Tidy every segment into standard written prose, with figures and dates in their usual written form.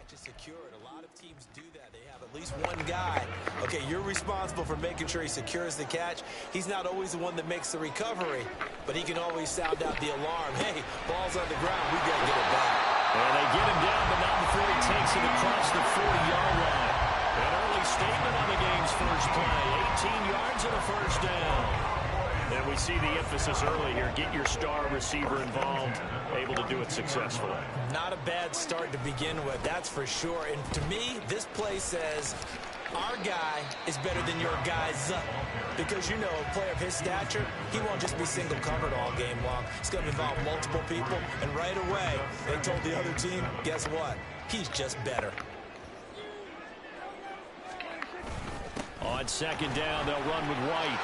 catch is secured. A lot of teams do that. They have at least one guy. Okay, you're responsible for making sure he secures the catch. He's not always the one that makes the recovery, but he can always sound out the alarm. Hey, ball's on the ground. We got to get it back. And they get him down, but not before he takes it across the 40-yard line. An early statement on the game's first play. 18 yards and a first down. And we see the emphasis early here. Get your star receiver involved, able to do it successfully. Not a bad start to begin with, that's for sure. And to me, this play says our guy is better than your guys. Because, you know, a player of his stature, he won't just be single covered all game long. It's going to involve multiple people. And right away, they told the other team, guess what? He's just better. On second down, they'll run with White.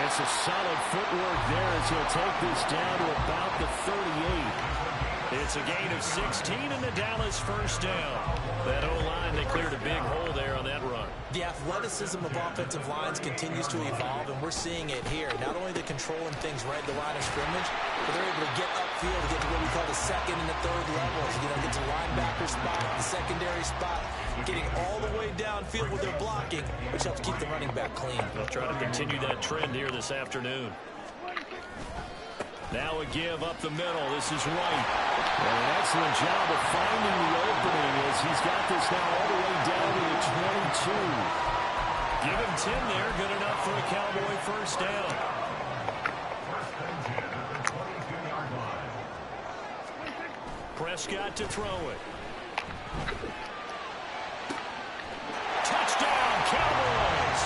It's a solid footwork there as he'll take this down to about the 38. It's a gain of 16 and the Dallas first down. That O-line, they cleared a big hole there on that run. The athleticism of offensive lines continues to evolve, and we're seeing it here. Not only they're controlling things right at the line of scrimmage, but they're able to get upfield to get to what we call the second and the third levels. You know, get to linebacker spot, the secondary spot, getting all the way downfield with their blocking, which helps keep the running back clean. They'll try to continue that trend here this afternoon. Now a give up the middle. This is White. And an excellent job of finding the opening as he's got this now all the way down to the 22. Give him 10 there. Good enough for a Cowboy first down. Prescott to throw it. Touchdown, Cowboys!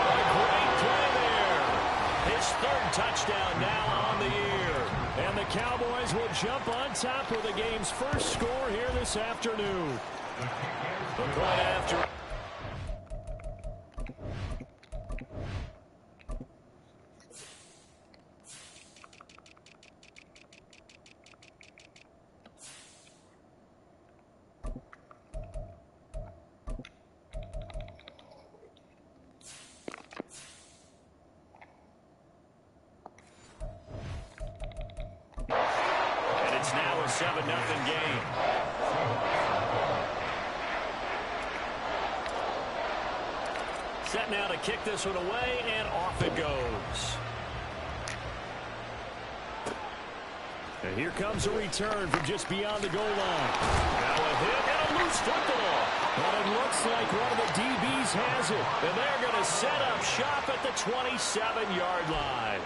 A great play there. His third touchdown now on the year. And the Cowboys will jump on top with the game's first score here this afternoon. The point after. It's now a 7-0 game. Set now to kick this one away, and off it goes. And here comes a return from just beyond the goal line. Now a hit and a loose football. But it looks like one of the DBs has it. And they're going to set up shop at the 27-yard line.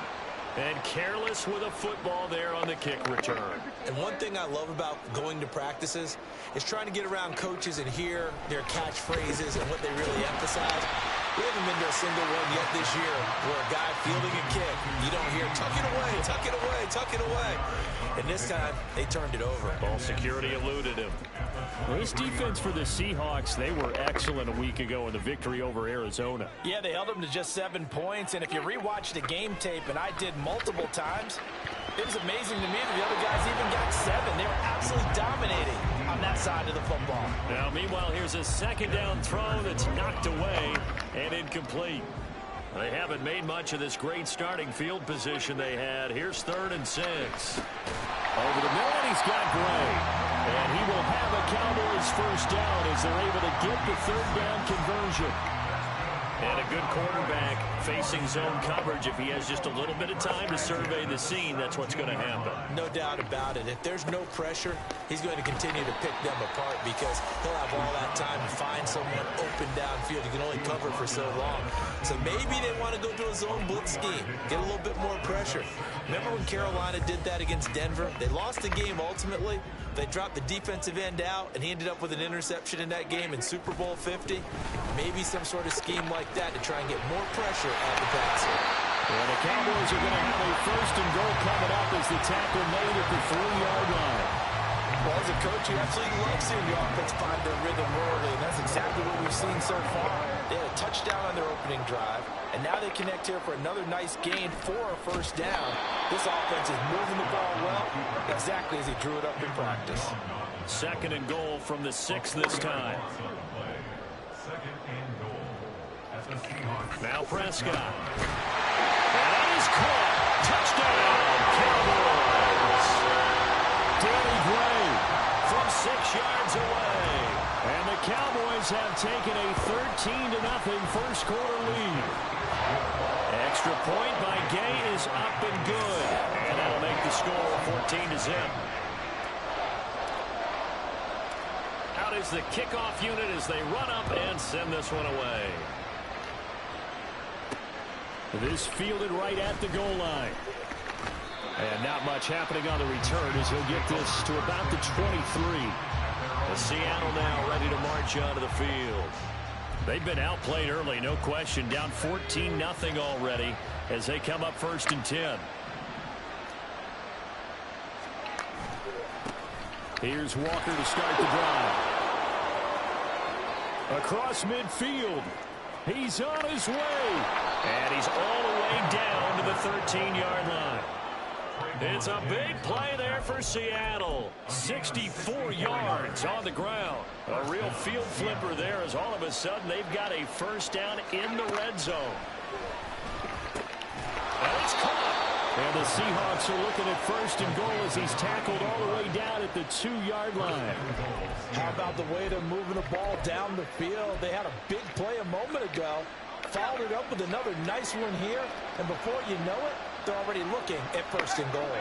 And careless with a football there on the kick return. And one thing I love about going to practices is trying to get around coaches and hear their catchphrases and what they really emphasize. We haven't been to a single one yet this year where a guy fielding a kick, you don't hear, tuck it away, tuck it away, tuck it away. And this time, they turned it over. Ball security eluded him. Well, this defense for the Seahawks, they were excellent a week ago in the victory over Arizona. Yeah, they held them to just 7 points. And if you rewatch the game tape, and I did multiple times, it was amazing to me that the other guys even got 7. They were absolutely dominating on that side of the football. Now, meanwhile, here's a second down throw that's knocked away and incomplete. They haven't made much of this great starting field position they had. Here's 3rd and 6. Over the middle, he's got Gray. And he will have a Cowboys first down as they're able to get the 3rd down conversion. And a good quarterback facing zone coverage. If he has just a little bit of time to survey the scene, that's what's going to happen. No doubt about it. If there's no pressure, he's going to continue to pick them apart because he'll have all that time to find someone open downfield. He can only cover for so long. So maybe they want to go to a zone blitz scheme, get a little bit more pressure. Remember when Carolina did that against Denver? They lost the game ultimately. They dropped the defensive end out, and he ended up with an interception in that game in Super Bowl 50. Maybe some sort of scheme like that to try and get more pressure on the passer. Well, the Cowboys are going to have a 1st and goal coming up as the tackle made at the 3-yard line. Well, as a coach, you absolutely love seeing the offense find their rhythm early, and that's exactly what we've seen so far. They had a touchdown on their opening drive, and now they connect here for another nice gain for a first down. This offense is moving the ball well, exactly as he drew it up in practice. 2nd and goal from the 6 this time. Now Prescott. And that is caught. Touchdown, Cowboys. Danny Gray from 6 Cowboys have taken a 13-0 first quarter lead. Extra point by Gay is up and good. And that'll make the score 14-0. Out is the kickoff unit as they run up and send this one away. This fielded right at the goal line. And not much happening on the return as he'll get this to about the 23. Seattle now ready to march onto the field. They've been outplayed early, no question. Down 14-0 already as they come up 1st and 10. Here's Walker to start the drive. Across midfield. He's on his way. And he's all the way down to the 13-yard line. It's a big play there for Seattle. 64 yards on the ground. A real field flipper there as all of a sudden they've got a first down in the red zone. And it's caught. And the Seahawks are looking at 1st and goal as he's tackled all the way down at the 2-yard line. How about the way they're moving the ball down the field? They had a big play a moment ago. Followed it up with another nice one here. And before you know it, they're already looking at 1st and goal.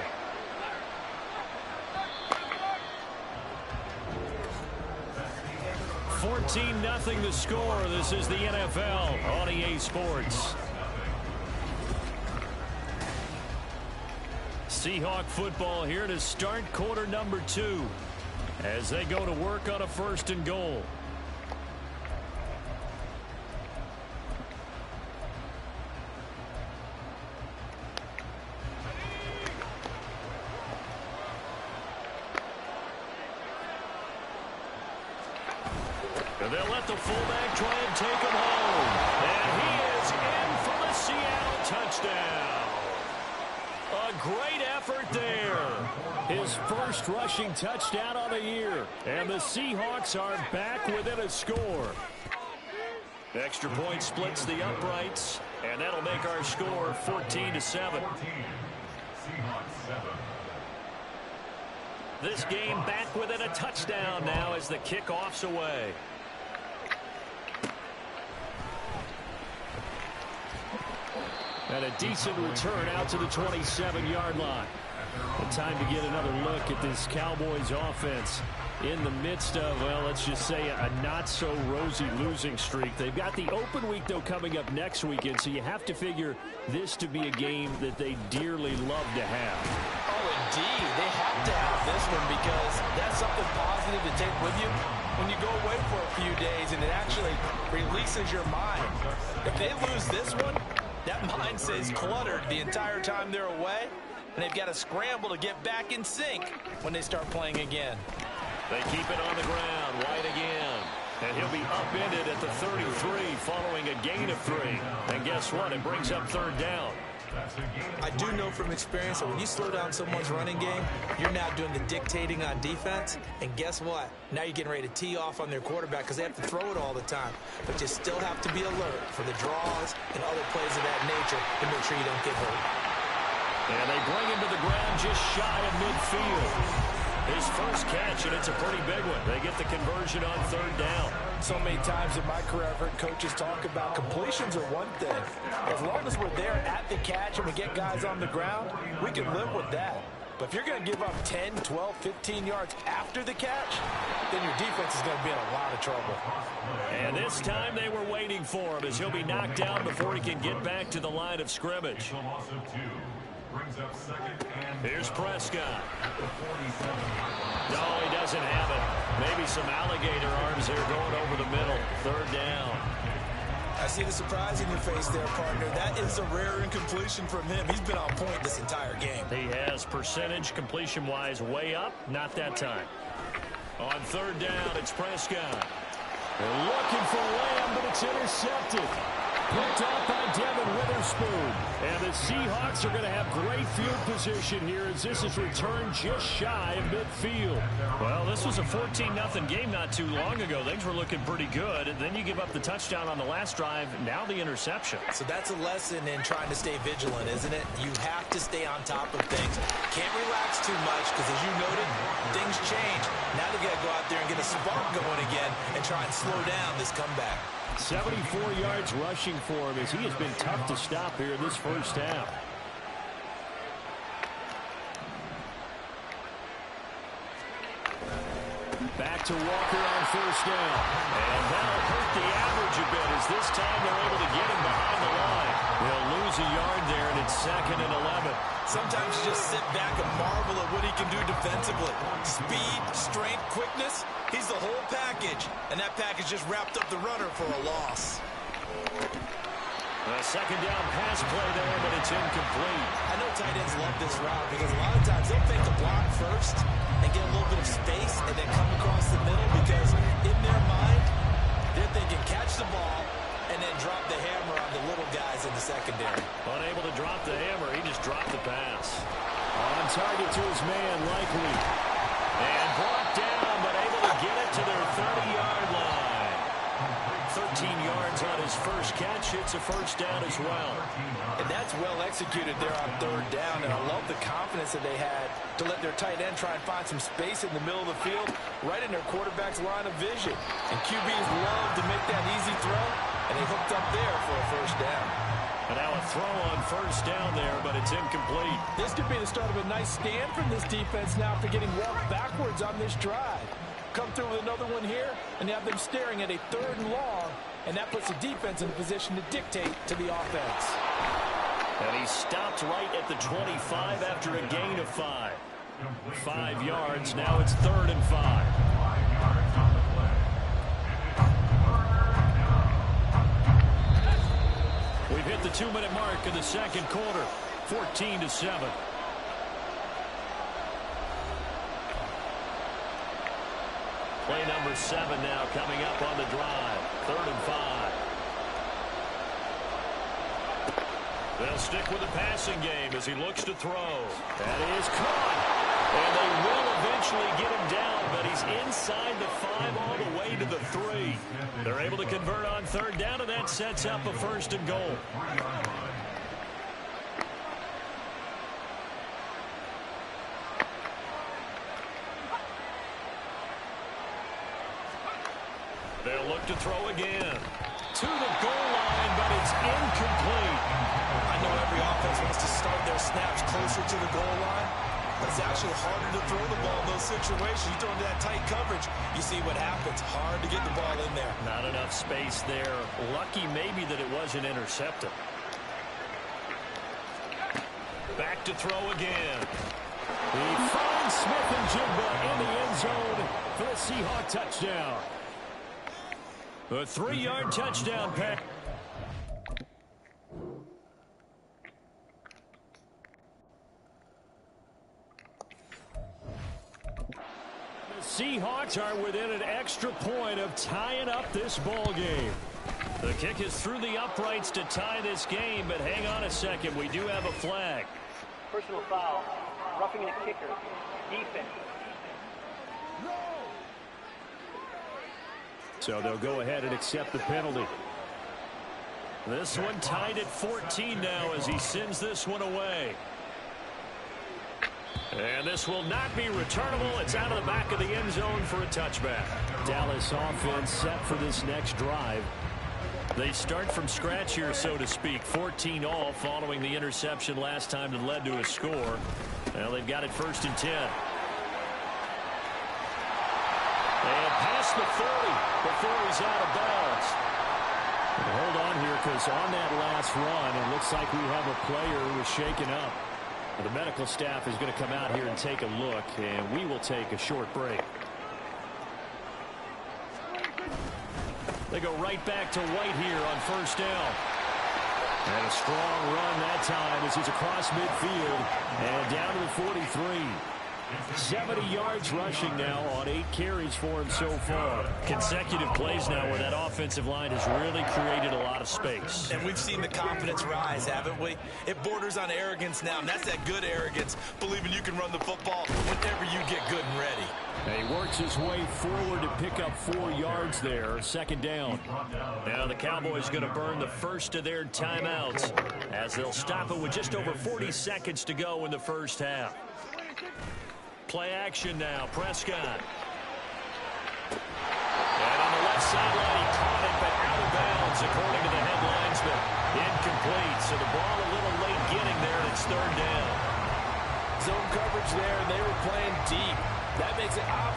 $14-0 the score. This is the NFL on EA Sports. Seahawk football here to start quarter number 2 as they go to work on a 1st and goal. And they'll let the fullback try and take him home. And he is in for the Seattle touchdown. A great effort there. His first rushing touchdown on the year. And the Seahawks are back within a score. Extra point splits the uprights. And that'll make our score 14-7. This game back within a touchdown now as the kickoff's away. And a decent return out to the 27-yard line. And time to get another look at this Cowboys offense in the midst of, well, let's just say a not-so-rosy losing streak. They've got the open week, though, coming up next weekend, so you have to figure this to be a game that they dearly love to have. Oh, indeed. They have to have this one because that's something positive to take with you when you go away for a few days, and it actually releases your mind. If they lose this one, that mind stays cluttered the entire time they're away, and they've got to scramble to get back in sync when they start playing again. They keep it on the ground. White again. And he'll be upended at the 33 following a gain of 3. And guess what? It brings up 3rd down. I do know from experience that when you slow down someone's running game, you're now doing the dictating on defense. And guess what? Now you're getting ready to tee off on their quarterback because they have to throw it all the time. But you still have to be alert for the draws and other plays of that nature to make sure you don't get hurt. And they bring him to the ground just shy of midfield. His first catch, and it's a pretty big one. They get the conversion on 3rd down. So many times in my career, I've heard coaches talk about completions are one thing. As long as we're there at the catch and we get guys on the ground, we can live with that. But if you're going to give up 10, 12, 15 yards after the catch, then your defense is going to be in a lot of trouble. And this time they were waiting for him as he'll be knocked down before he can get back to the line of scrimmage. Here's Prescott. No, he doesn't have it. Maybe some alligator arms there going over the middle. 3rd down. I see the surprise in your face there, partner. That is a rare incompletion from him. He's been on point this entire game. He has percentage completion-wise way up. Not that time. On 3rd down, it's Prescott. They're looking for Lamb, but it's intercepted. Picked off by Devin Witherspoon. And the Seahawks are going to have great field position here as this is returned just shy of midfield. Well, this was a 14-0 game not too long ago. Things were looking pretty good. And then you give up the touchdown on the last drive. Now the interception. So that's a lesson in trying to stay vigilant, isn't it? You have to stay on top of things. Can't relax too much because, as you noted, things change. Now they've got to go out there and get get a spark going again and try and slow down this comeback. 74 yards rushing for him as he has been tough to stop here in this first half. Back to Walker on first down. And that'll hurt the average a bit as this time they're able to get him behind the line. They'll lose a yard there, and it's 2nd and 11. Sometimes you just sit back and marvel at what he can do defensively. Speed, strength, quickness, he's the whole package. And that package just wrapped up the runner for a loss. A second down pass play there, but it's incomplete. I know tight ends love this route because a lot of times they'll fake the block first and get a little bit of space and then come across the middle because in their mind, they're thinking catch the ball and then drop the hammer on the little guys in the secondary. Unable to drop the hammer, he just dropped the pass. On target to his man, Likely. And brought down, but able to get it to their 30-yard line. 13 yards on his first catch. It's a first down as well. And that's well executed there on third down. And I love the confidence that they had to let their tight end try and find some space in the middle of the field, right in their quarterback's line of vision. And QBs love to make that easy throw, and they hooked up there for a first down. And now a throw on first down there, but it's incomplete. This could be the start of a nice stand from this defense now after getting walked backwards on this drive. Come through with another one here, and you have them staring at a 3rd and long, and that puts the defense in a position to dictate to the offense. And he stopped right at the 25 after a gain of 5. 5 yards, now it's 3rd and 5. We've hit the 2-minute mark in the second quarter, 14-7. Play number 7 now coming up on the drive. 3rd and 5. They'll stick with the passing game as he looks to throw. That is caught. And they will eventually get him down, but he's inside the 5 all the way to the 3. They're able to convert on 3rd down, and that sets up a 1st and goal. They'll look to throw again. To the goal line, but it's incomplete. I know every offense wants to start their snaps closer to the goal line, but it's actually harder to throw the ball in those situations. You throw into that tight coverage, you see what happens. Hard to get the ball in there. Not enough space there. Lucky maybe that it wasn't intercepted. Back to throw again. He finds Smith and Jigba in the end zone for the Seahawk touchdown. A 3-yard touchdown pass. The Seahawks are within an extra point of tying up this ball game. The kick is through the uprights to tie this game, but hang on a second. We do have a flag. Personal foul. Roughing the kicker. Defense. So they'll go ahead and accept the penalty. This one tied at 14 now as he sends this one away. And this will not be returnable. It's out of the back of the end zone for a touchback. Dallas offense set for this next drive. They start from scratch here, so to speak. 14 all following the interception last time that led to a score. Well, they've got it 1st and 10. And past the 30 before he's out of bounds. And hold on here, because on that last run, it looks like we have a player who is shaken up. The medical staff is going to come out here and take a look, and we will take a short break. They go right back to White here on 1st down. And a strong run that time as he's across midfield and down to the 43. 70 yards rushing now on 8 carries for him so far. Consecutive plays now where that offensive line has really created a lot of space. And we've seen the confidence rise, haven't we? It borders on arrogance now, and that's that good arrogance, believing you can run the football whenever you get good and ready. And he works his way forward to pick up 4 yards there. 2nd down. Now the Cowboys going to burn the first of their timeouts as they'll stop it with just over 40 seconds to go in the first half. Play action now. Prescott.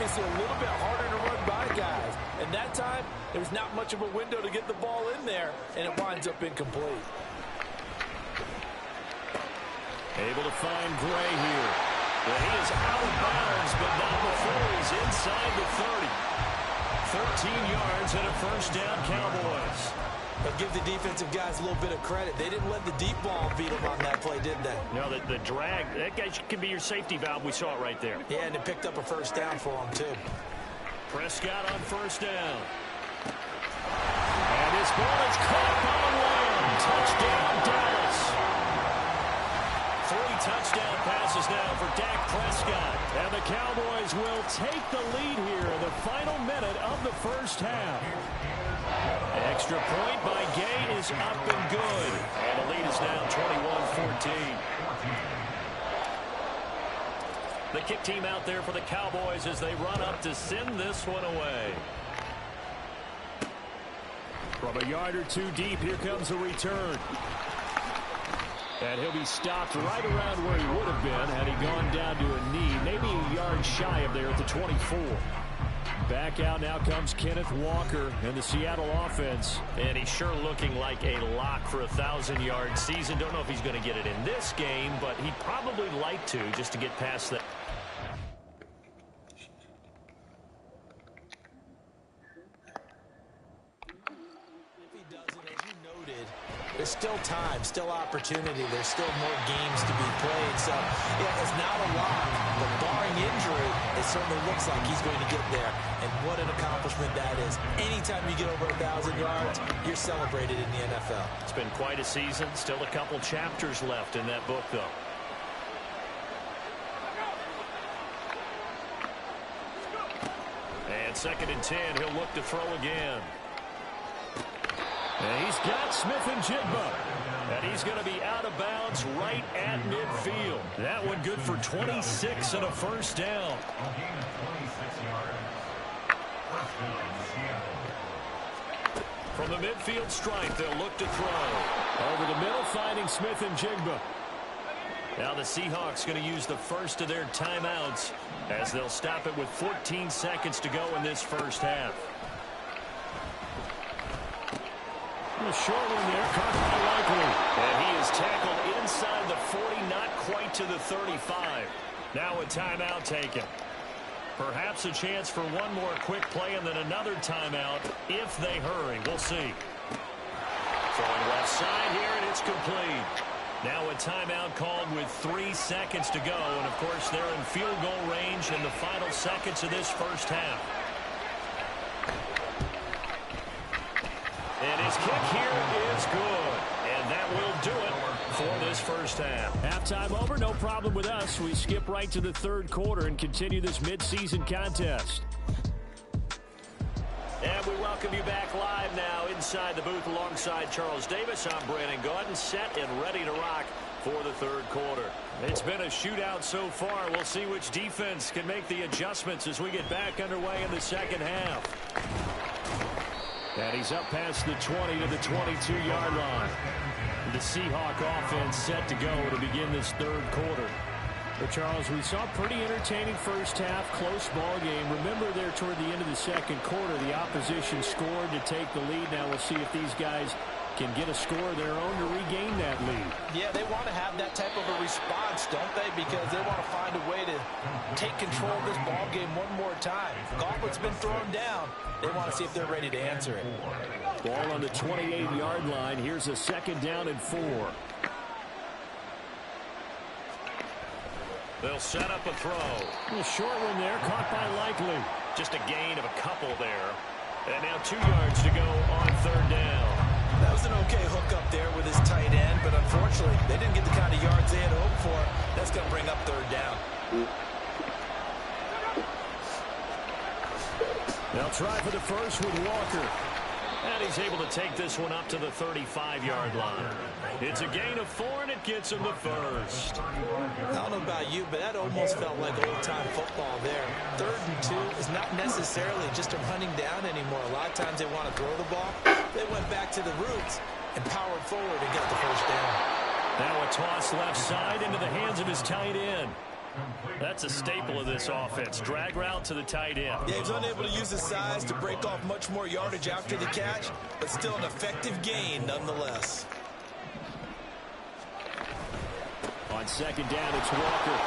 obviously a little bit harder to run by guys. And that time, there's not much of a window to get the ball in there, and it winds up incomplete. Able to find Gray here. Well, he is out of bounds, but not before he's inside the 30. 13 yards and a first down, Cowboys. But give the defensive guys a little bit of credit. They didn't let the deep ball beat them on that play, did they? No, the drag, that guy can be your safety valve. We saw it right there. Yeah, and it picked up a first down for them, too. Prescott on first down. And his ball is caught by Lamb. Touchdown, Dallas. 3 touchdown passes now for Dak Prescott. And the Cowboys will take the lead here in the final minute of the first half. Extra point by Gay is up and good. And the lead is now 21-14. The kick team out there for the Cowboys as they run up to send this one away. From a yard or two deep, here comes a return. And he'll be stopped right around where he would have been had he gone down to a knee, maybe a yard shy of there at the 24. Back out now comes Kenneth Walker and the Seattle offense. And he's sure looking like a lock for a 1,000-yard season. Don't know if he's going to get it in this game, but he'd probably like to just to get past that. If he doesn't, as you noted, there's still time, still opportunity. There's still more games to be played. So, yeah, it's not a lock, but barring injury, it certainly looks like he's going to get there. And what an accomplishment that is. Anytime you get over 1,000 yards, you're celebrated in the NFL. It's been quite a season. Still a couple chapters left in that book, though. And 2nd and 10, he'll look to throw again. And he's got Smith-Njigba. And he's going to be out of bounds right at midfield. That one good for 26 and a first down. From the midfield stripe, they'll look to throw. Over the middle, finding Smith-Njigba. Now the Seahawks going to use the first of their timeouts as they'll stop it with 14 seconds to go in this first half. A short one there, caught by Likely. And he is tackled inside the 40, not quite to the 35. Now a timeout taken. Perhaps a chance for one more quick play and then another timeout if they hurry. We'll see. Throwing left side here, and it's complete. Now a timeout called with 3 seconds to go. And, of course, they're in field goal range in the final seconds of this first half. And his kick here is good. And that will do it for this first half. Halftime over, no problem with us. We skip right to the third quarter and continue this midseason contest. And we welcome you back live now inside the booth alongside Charles Davis. I'm Brandon Gaudin, set and ready to rock for the third quarter. It's been a shootout so far. We'll see which defense can make the adjustments as we get back underway in the second half. And he's up past the 20 to the 22-yard line. The Seahawk offense set to go to begin this third quarter. But Charles, we saw a pretty entertaining first half, close ball game. Remember there toward the end of the second quarter, the opposition scored to take the lead. Now we'll see if these guys can get a score of their own to regain that lead. Yeah, they want to have that type of a response, don't they? Because they want to find a way to take control of this ball game one more time. Gauntlet's been thrown down. They want to see if they're ready to answer it. Ball on the 28-yard line. Here's a 2nd down and 4. They'll set up a throw. A short one there, caught by Likely. Just a gain of a couple there. And now 2 yards to go on 3rd down. That was an okay hookup there with his tight end, but unfortunately, they didn't get the kind of yards they had hoped for. That's going to bring up 3rd down. They'll try for the first with Walker. And he's able to take this one up to the 35-yard line. It's a gain of 4, and it gets him the first. I don't know about you, but that almost felt like old-time football there. 3rd and 2 is not necessarily just a running down anymore. A lot of times they want to throw the ball. They went back to the roots and powered forward and got the first down. Now a toss left side into the hands of his tight end. That's a staple of this offense. Drag route to the tight end. Yeah, he's unable to use his size to break off much more yardage after the catch, but still an effective gain nonetheless. On second down, it's Walker.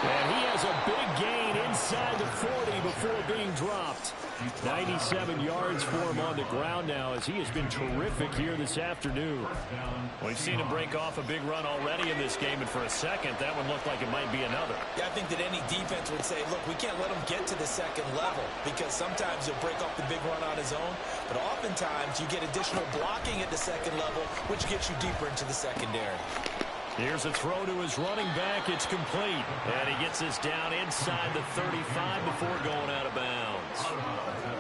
And he has a big gain inside the 40 before being dropped. 97 yards for him on the ground now as he has been terrific here this afternoon. We've seen him break off a big run already in this game, and for a second, that one looked like it might be another. Yeah, I think that any defense would say, look, we can't let him get to the second level because sometimes he'll break off the big run on his own, but oftentimes you get additional blocking at the second level, which gets you deeper into the secondary. Here's a throw to his running back. It's complete. And he gets this down inside the 35 before going out of bounds.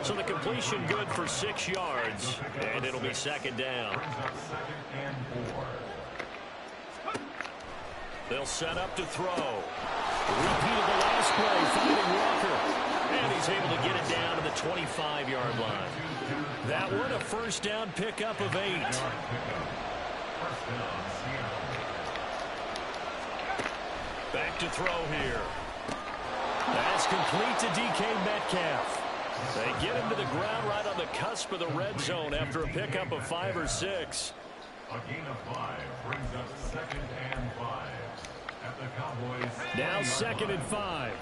So the completion good for 6 yards. And it'll be second down. They'll set up to throw. Repeated the last play, finding Walker. And he's able to get it down to the 25-yard line. That one, a first down pickup of 8. Back to throw here. That's complete to DK Metcalf. They get him to the ground right on the cusp of the red zone after a pickup of 5 or 6. A gain of 5 brings up 2nd and 5 at the Cowboys. Now 2nd and 5.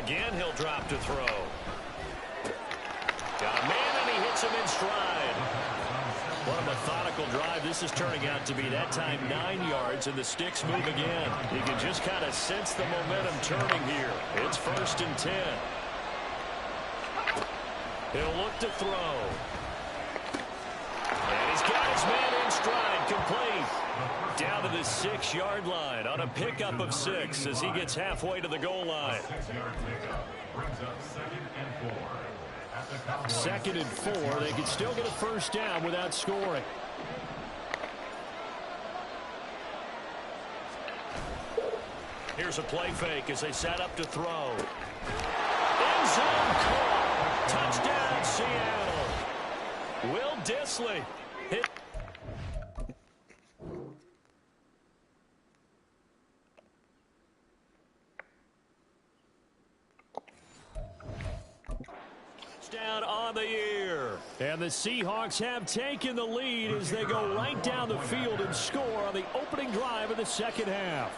Again, he'll drop to throw. Got a man, and he hits him in stride. What a methodical drive this is turning out to be. That time 9 yards, and the sticks move again. You can just kind of sense the momentum turning here. It's 1st and 10. He'll look to throw. And he's got his man in stride, complete. Down to the 6-yard line on a pickup of 6 as he gets halfway to the goal line. 6-yard pickup brings up 2nd and 4. 2nd and 4. They can still get a first down without scoring. Here's a play fake as they set up to throw. End zone caught. Touchdown, Seattle. Will Dissly hit. Down on the year. And the Seahawks have taken the lead as they go right down the field and score on the opening drive of the second half.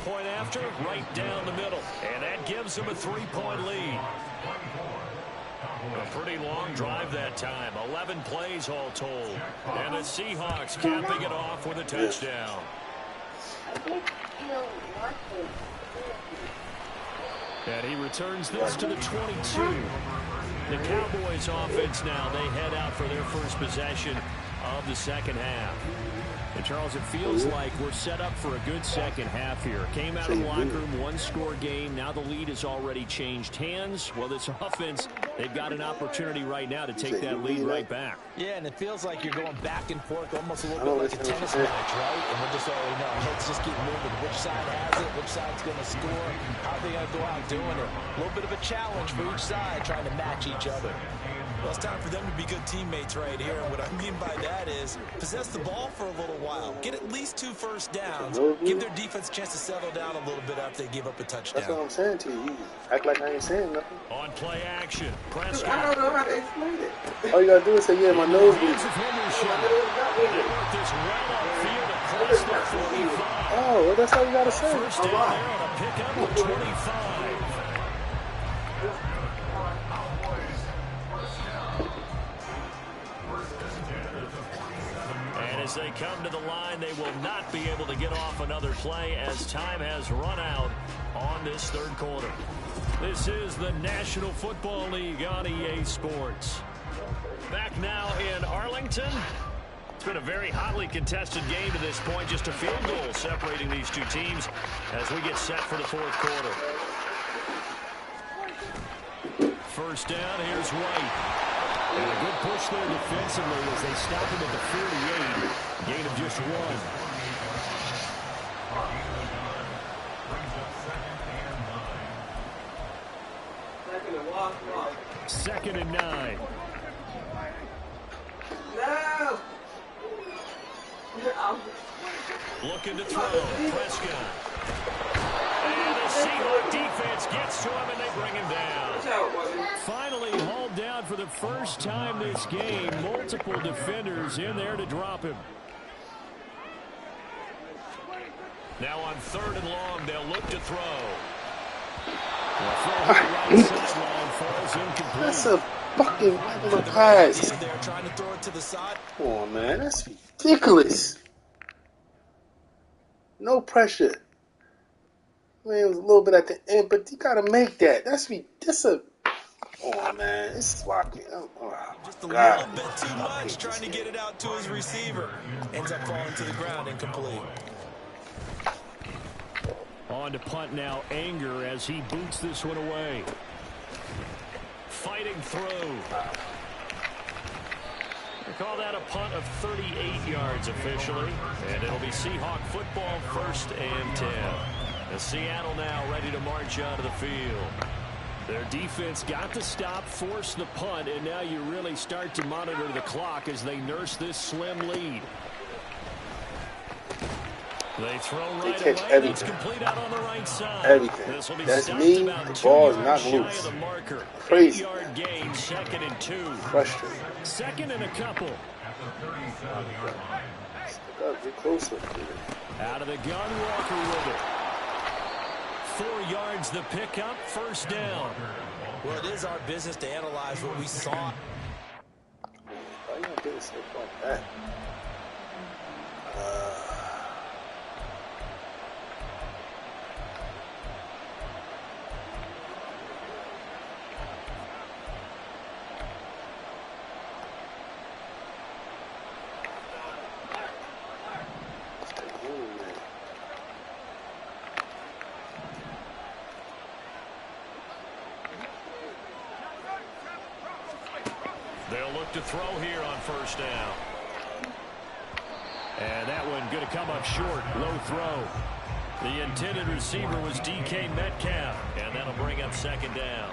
Point after, right down the middle. And that gives them a 3-point lead. A pretty long drive that time. 11 plays all told. And the Seahawks capping it off with a touchdown. And he returns this to the 22. The Cowboys offense now, they head out for their first possession of the second half. And Charles, it feels like we're set up for a good second half here. Came out of the locker room, 1-score game. Now the lead has already changed hands. Well, this offense, they've got an opportunity right now to take that lead right back. Yeah, and it feels like you're going back and forth, almost a little bit like a tennis match, right? And we're just already know. Let's just keep moving. Which side has it? Which side's going to score? How are they going to go out doing it? A little bit of a challenge for each side, trying to match each other. Well, it's time for them to be good teammates right here. And what I mean by that is possess the ball for a little while. Get at least 2 first downs. Give their defense a chance to settle down a little bit after they give up a touchdown. That's what I'm saying to you. You act like I ain't saying nothing. On play action, Prescott. I don't know how to explain it. All you got to do is say, yeah, my nose bleeds. Oh, well, that's all you got to say. First down there on a pickup of 25. As they come to the line, they will not be able to get off another play as time has run out on this third quarter. This is the National Football League on EA Sports. Back now in Arlington. It's been a very hotly contested game to this point. Just a field goal separating these two teams as we get set for the fourth quarter. First down, here's White. And a good push there defensively as they stop him at the 48. Gain of just 1. 2nd and 9. No. Looking to throw. Prescott. And the Seahawks defense gets to him, and they bring him down. Finally hauled down for the first time this game. Multiple defenders in there to drop him. Now on 3rd and long, they'll look to throw. That's a fucking regular pass. They're trying to throw it to the side. Come on, man. That's ridiculous. No pressure. I mean, it was a little bit at the end, but you gotta make that. That's a. Oh man, this is walking. Just a little bit too much, trying to get it out to his receiver. Ends up falling to the ground, incomplete. On to punt now, Anger, as he boots this one away. Fighting through. They call that a punt of 38 yards officially. And it'll be Seahawk football, 1st and 10. And Seattle now ready to march onto the field. Their defense got the stop, forced the punt, and now you really start to monitor the clock as they nurse this slim lead. They throw right catch away. everything. It's complete out on the right side. Everything. That's me. The ball is not loose. Crazy. 8-yard gain, 2nd and 2. Frustrating. 2nd and a couple. Get closer. Out of the gun, Walker with it. 4 yards the pickup, 1st down. Well, it is our business to analyze what we saw. Why you gonna do stuff like that? They'll look to throw here on 1st down. And that one going to come up short. Low throw. The intended receiver was DK Metcalf. And that'll bring up 2nd down.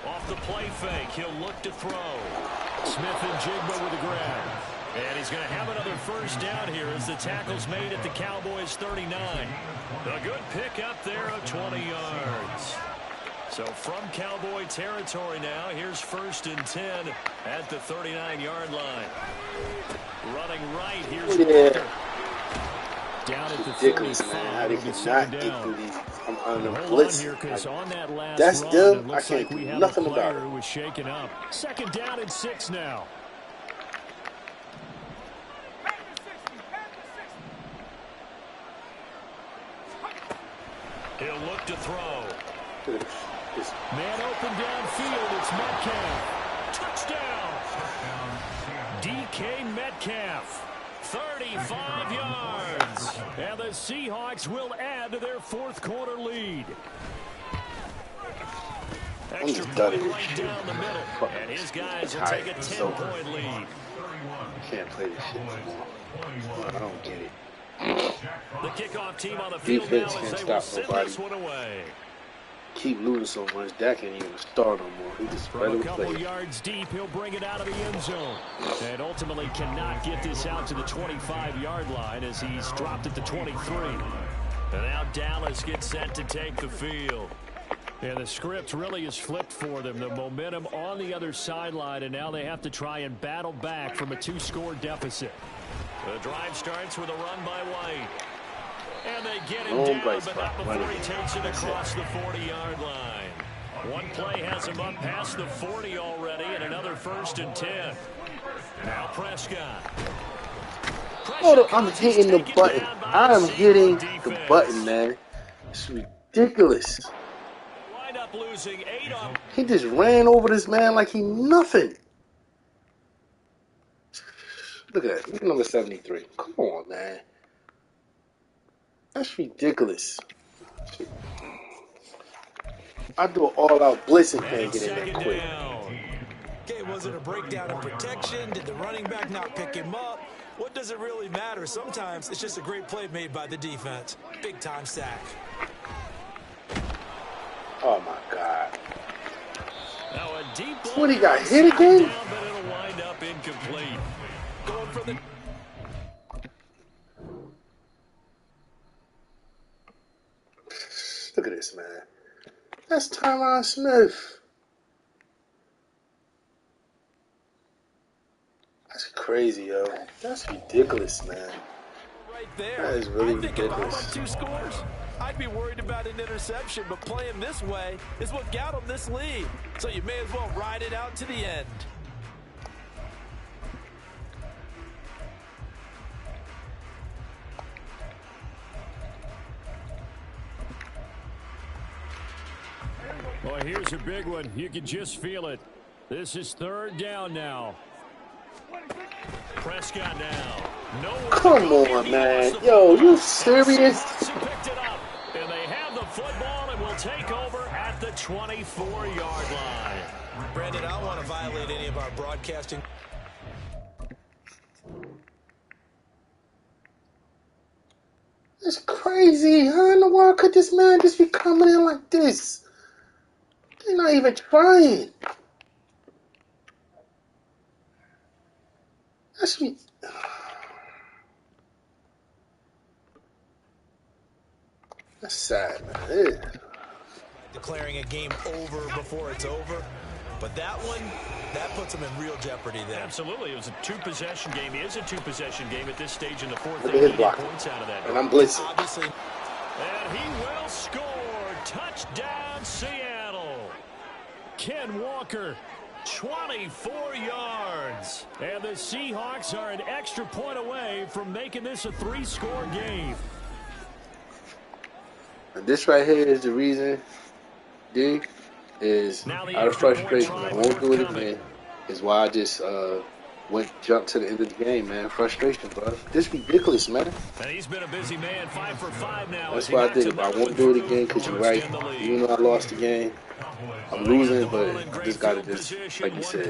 Off the play fake, he'll look to throw. Smith and Jigba with the grab. And he's going to have another 1st down here as the tackle's made at the Cowboys' 39. A good pick up there of 20 yards. So from Cowboy territory now, here's 1st and 10 at the 39-yard line. Running right, here's Walker. Down at the 35. Man. How they cannot get through these. I'm on the Hold blitz. on here, because on that last That's run, them. it I looks can't like we do have nothing a player about it. who was shaken up. 2nd down and 6 now. He'll look to throw. Man open downfield. It's Metcalf. Touchdown. DK Metcalf. 35 yards. And the Seahawks will add to their 4th quarter lead. Extra point right down the middle. And his guys will take a 10-point lead. I can't play this shit anymore. I don't get it. The kickoff team on the field now as they will send this one away. Keep losing so much, Dak ain't even start no more. He just From a couple yards deep, he'll bring it out of the end zone. And ultimately cannot get this out to the 25-yard line as he's dropped at the 23. And now Dallas gets set to take the field. And the script really is flipped for them. The momentum on the other sideline, and now they have to try and battle back from a 2-score deficit. The drive starts with a run by White. And they get him down, but not before he takes it across the 40-yard line. One play has him up past the 40 already, and another 1st and 10. Now Prescott. I'm hitting the button. I am hitting the button, man. It's ridiculous. Wind up losing 8 on. He just ran over this man like he nothing. Look at that. Look at number 73. Come on, man. That's ridiculous. I do an all-out blitz and can't get in there quick. Okay, Was it a breakdown in protection? Did the running back not pick him up? What does it really matter? Sometimes it's just a great play made by the defense. Big-time sack. Oh, my God. Now a deep What, he got hit again? down, but it'll wind up incomplete. Going for the... Look at this, man. That's Tyron Smith. That's crazy, yo. That's ridiculous, man. Right there. That is really I think if I'm ridiculous. up 2 scores, I'd be worried about an interception, but playing this way is what got him this lead. So you may as well ride it out to the end. Well, here's a big one. You can just feel it. This is 3rd down now. Prescott now. Come on, man. Yo, you serious? He picked it up. And they have the football and will take over at the 24-yard line. Brandon, I don't want to violate any of our broadcasting. It's crazy. How in the world could this man just be coming in like this? They're not even trying. That's me. That's sad, man. Declaring a game over before it's over. But that one, that puts them in real jeopardy there. Absolutely. It was a 2-possession game. It is a 2-possession game at this stage in the 4th. Look at his They block. points out of that. And I'm blitzing. Obviously. And he will score. Touchdown, Seattle. Ken Walker, 24 yards. And the Seahawks are an extra point away from making this a 3-score game. And this right here is the reason, D, is out of frustration. I won't do it again. Is why I just jumped to the end of the game, man. Frustration, bro. This ridiculous, man. And he's been a busy man, 5 for 5 now. That's why I did it. I won't do it again because you're right. Even though I lost the game, I'm losing, but I just got to just, like you said,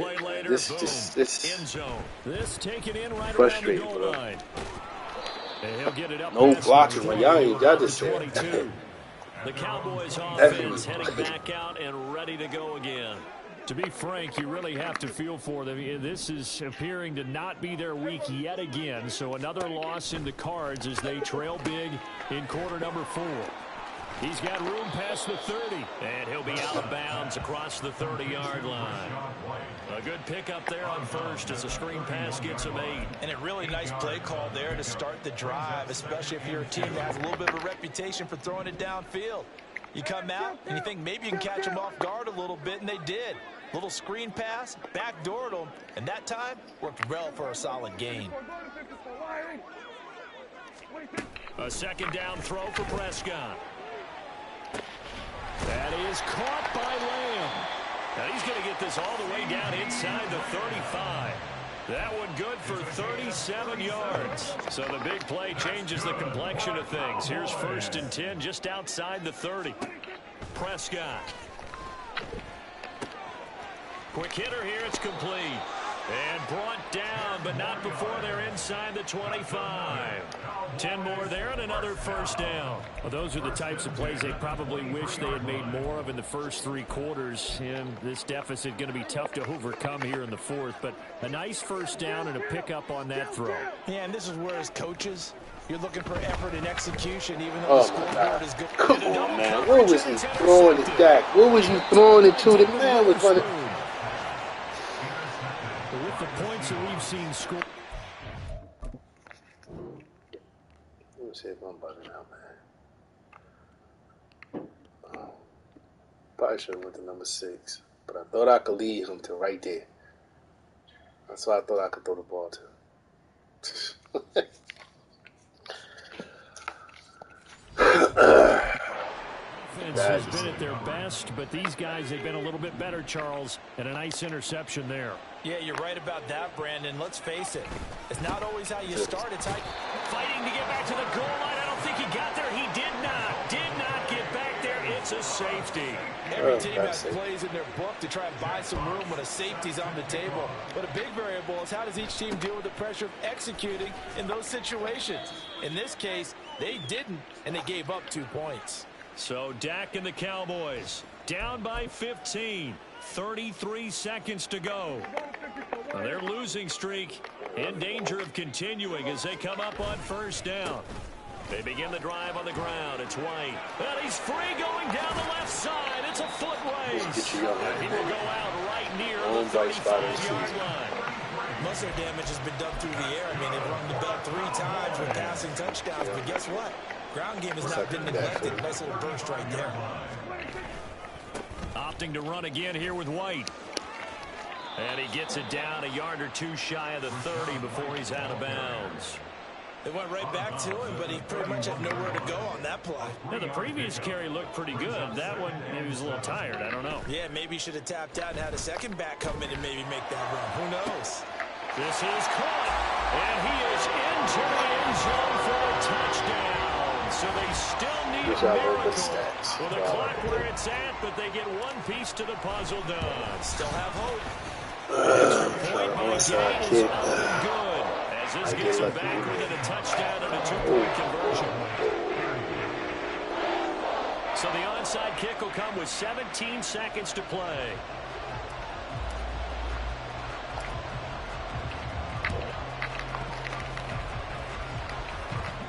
this taken in right frustrating, around the bro. goal line. And he'll get it up No past blocking, number man. Y'all ain't got this 22. shit. The Cowboys offense heading back out and ready to go again. To be frank, you really have to feel for them. This is appearing to not be their week yet again. So another loss in the cards as they trail big in quarter number 4. He's got room past the 30. And he'll be out of bounds across the 30-yard line. A good pickup there on first as the screen pass gets him 8. And a really nice play call there to start the drive, especially if you're a team that has a little bit of a reputation for throwing it downfield. You come out and you think maybe you can catch them off guard a little bit, and they did. Little screen pass, backdoored them, and that time worked well for a solid gain. A 2nd down throw for Prescott. That is caught by Lamb. Now he's going to get this all the way down inside the 35. That one good for 37 yards. So the big play changes the complexion of things. Here's 1st and 10 just outside the 30. Prescott. Quick hitter here. It's complete. And brought down, but not before they're inside the 25. 10 more there and another 1st down. Well, those are the types of plays they probably wish they had made more of in the first 3 quarters. And this deficit going to be tough to overcome here in the 4th. But a nice 1st down and a pickup on that throw. Yeah, and this is where as coaches, you're looking for effort and execution, even though the scoreboard is good. Come on, man. What was he throwing it back? What was you throwing it to? The man was running. With the points that we've seen score. Let me see if I'm bugging out, man. Probably should have went to number 6, but I thought I could lead him to right there. That's why I thought I could throw the ball to. Offense has been at their best, but these guys have been a little bit better, Charles, and a nice interception there. Yeah, you're right about that, Brandon. Let's face it. It's not always how you start. It's how you... Fighting to get back to the goal line. I don't think he got there. He did not get back there. It's a safety. Every team has plays in their book to try and buy some room when a safety's on the table. But a big variable is how does each team deal with the pressure of executing in those situations. In this case, they didn't, and they gave up 2 points. So Dak and the Cowboys down by 15. 33 seconds to go. Well, their losing streak in danger of continuing as they come up on first down. They begin the drive on the ground. It's White. And he's free going down the left side. It's a foot race. He will go out right near the 35-yard line. Muscle damage has been done through the air. I mean, they've rung the bell 3 times with passing touchdowns. But guess what? Ground game has not been neglected. Nice little burst right there. Opting to run again here with White. And he gets it down a yard or 2 shy of the 30 before he's out of bounds. They went right back to him, but he pretty much had nowhere to go on that play. Now, the previous carry looked pretty good. That one, he was a little tired. I don't know. Yeah, maybe he should have tapped out and had a second back come in and maybe make that run. Who knows? This is caught, and he is into the end zone for a touchdown. So they still need a miracle. Well, the clock where it's at, but they get one piece to the puzzle done. Still have hope. Extra point by Gaines, up and good. As this gets him back within a touchdown and a 2-point conversion. So the onside kick will come with 17 seconds to play.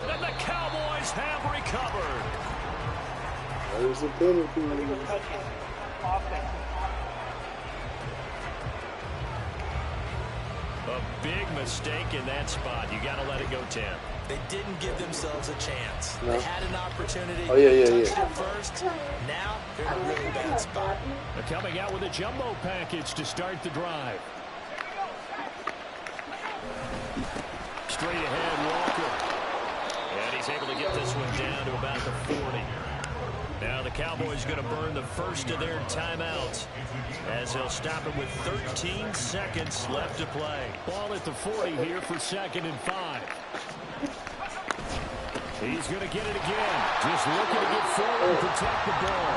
And the Cowboys have recovered. There's a penalty. A big mistake in that spot. You got to let it go 10. They didn't give themselves a chance. No. They had an opportunity. Oh, yeah. Touched it first. Now they're in a really bad spot. They're coming out with a jumbo package to start the drive. Straight ahead, Walker. And he's able to get this one down to about the 40. Now the Cowboys going to burn the first of their timeouts as they'll stop it with 13 seconds left to play. Ball at the 40 here for 2nd and 5. He's going to get it again. Just looking to get forward and protect the ball.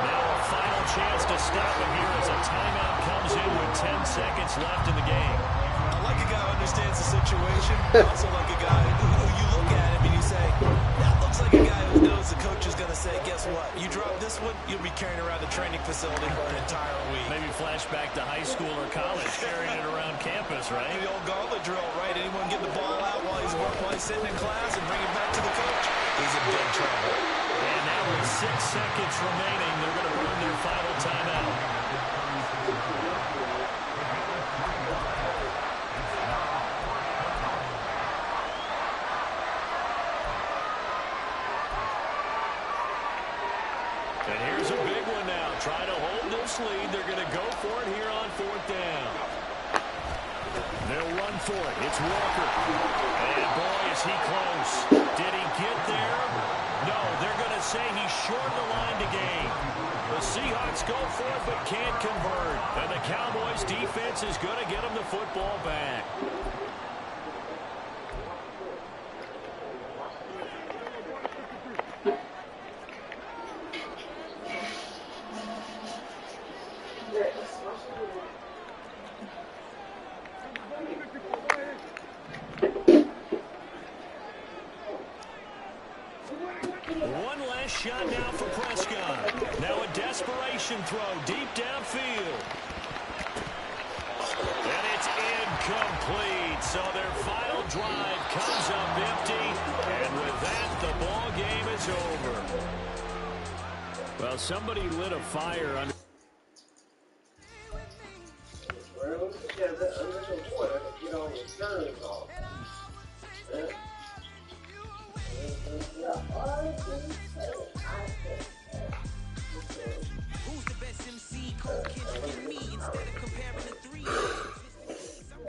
Now a final chance to stop it here as a timeout comes in with 10 seconds left in the game. I like a guy who understands the situation. I also like a guy who you look at him and you say, that looks like a guy who knows the coach is going to say, guess what? You drop this one, you'll be carrying around the training facility for an entire week. Maybe flashback to high school or college, carrying it around campus, right? The old gauntlet drill, right? Anyone get the ball out while he's sitting in class and bring it back to the coach? He's in big trouble. And now with 6 seconds remaining, they're going to burn their final timeout. And here's a big one now. Try to hold this lead. They're going to go for it here on 4th down. They'll run for it. It's Walker. And boy, is he close. Did he get there? No, they're going to say he's short of the line to gain. The Seahawks go for it but can't convert. And the Cowboys defense is going to get them the football back. One last shot now for Prescott. Now a desperation throw deep downfield. And it's incomplete. So their final drive comes up empty. And with that, the ball game is over. Well, somebody lit a fire under. Yeah,